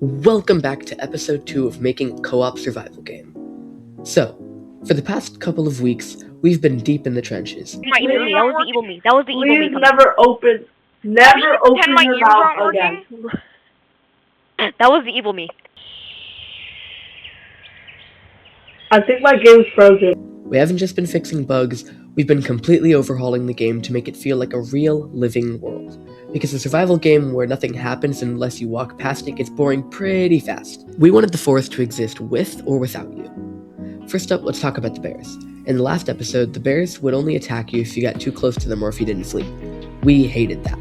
Welcome back to episode 2 of Making a Co-op Survival Game. So, for the past couple of weeks, we've been deep in the trenches. That was the evil me. That was the evil me. Please never open your mouth again. That was the evil me. I think my game's frozen. We haven't just been fixing bugs, we've been completely overhauling the game to make it feel like a real, living world. Because a survival game where nothing happens unless you walk past it gets boring pretty fast. We wanted the forest to exist with or without you. First up, let's talk about the bears. In the last episode, the bears would only attack you if you got too close to them or if you didn't sleep. We hated that,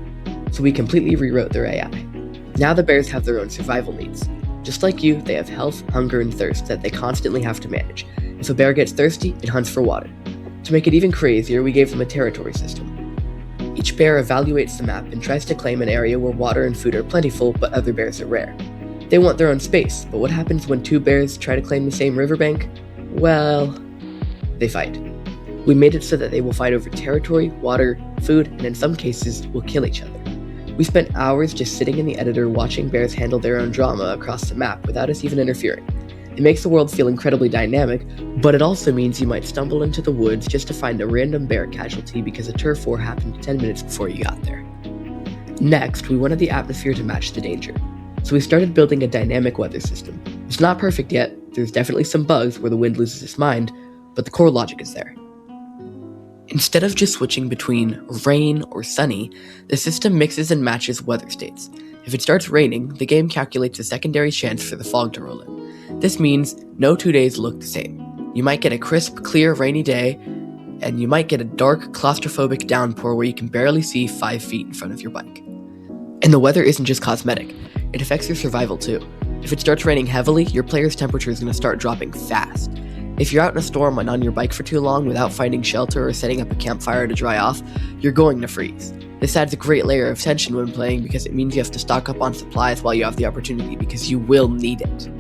so we completely rewrote their AI. Now the bears have their own survival needs. Just like you, they have health, hunger, and thirst that they constantly have to manage. If a bear gets thirsty, it hunts for water. To make it even crazier, we gave them a territory system. Each bear evaluates the map and tries to claim an area where water and food are plentiful, but other bears are rare. They want their own space, but what happens when two bears try to claim the same riverbank? Well, they fight. We made it so that they will fight over territory, water, food, and in some cases, will kill each other. We spent hours just sitting in the editor watching bears handle their own drama across the map without us even interfering. It makes the world feel incredibly dynamic, but it also means you might stumble into the woods just to find a random bear casualty because a turf war happened 10 minutes before you got there. Next, we wanted the atmosphere to match the danger, so we started building a dynamic weather system. It's not perfect yet, there's definitely some bugs where the wind loses its mind, but the core logic is there. Instead of just switching between rain or sunny, the system mixes and matches weather states. If it starts raining, the game calculates a secondary chance for the fog to roll in. This means no 2 days look the same. You might get a crisp, clear, rainy day, and you might get a dark, claustrophobic downpour where you can barely see 5 feet in front of your bike. And the weather isn't just cosmetic, it affects your survival too. If it starts raining heavily, your player's temperature is going to start dropping fast. If you're out in a storm and on your bike for too long without finding shelter or setting up a campfire to dry off, you're going to freeze. This adds a great layer of tension when playing because it means you have to stock up on supplies while you have the opportunity because you will need it.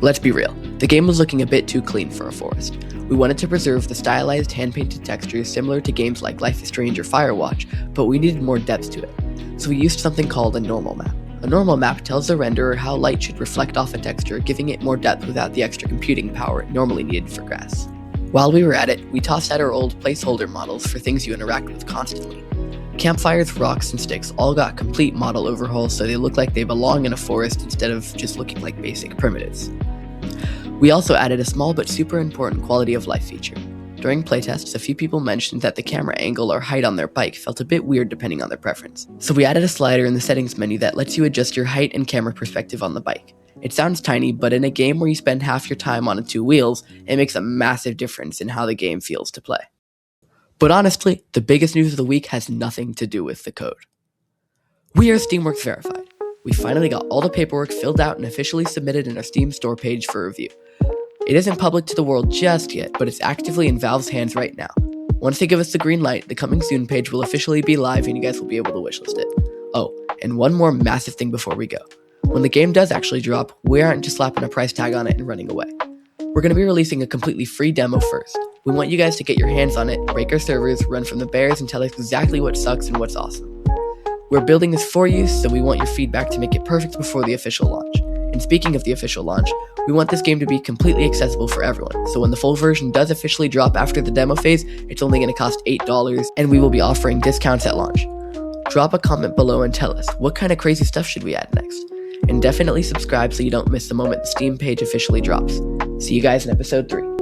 Let's be real, the game was looking a bit too clean for a forest. We wanted to preserve the stylized hand-painted textures similar to games like Life is Strange or Firewatch, but we needed more depth to it. So we used something called a normal map. A normal map tells the renderer how light should reflect off a texture, giving it more depth without the extra computing power normally needed for grass. While we were at it, we tossed out our old placeholder models for things you interact with constantly. Campfires, rocks, and sticks all got complete model overhauls so they look like they belong in a forest instead of just looking like basic primitives. We also added a small but super important quality of life feature. During playtests, a few people mentioned that the camera angle or height on their bike felt a bit weird depending on their preference. So we added a slider in the settings menu that lets you adjust your height and camera perspective on the bike. It sounds tiny, but in a game where you spend half your time on 2 wheels, it makes a massive difference in how the game feels to play. But honestly, the biggest news of the week has nothing to do with the code. We are Steamworks verified. We finally got all the paperwork filled out and officially submitted in our Steam store page for review. It isn't public to the world just yet, but it's actively in Valve's hands right now. Once they give us the green light, the Coming Soon page will officially be live and you guys will be able to wishlist it. Oh, and one more massive thing before we go. When the game does actually drop, we aren't just slapping a price tag on it and running away. We're going to be releasing a completely free demo first. We want you guys to get your hands on it, break our servers, run from the bears, and tell us exactly what sucks and what's awesome. We're building this for you, so we want your feedback to make it perfect before the official launch. And speaking of the official launch, we want this game to be completely accessible for everyone, so when the full version does officially drop after the demo phase, it's only going to cost $8, and we will be offering discounts at launch. Drop a comment below and tell us, what kind of crazy stuff should we add next? And definitely subscribe so you don't miss the moment the Steam page officially drops. See you guys in episode 3.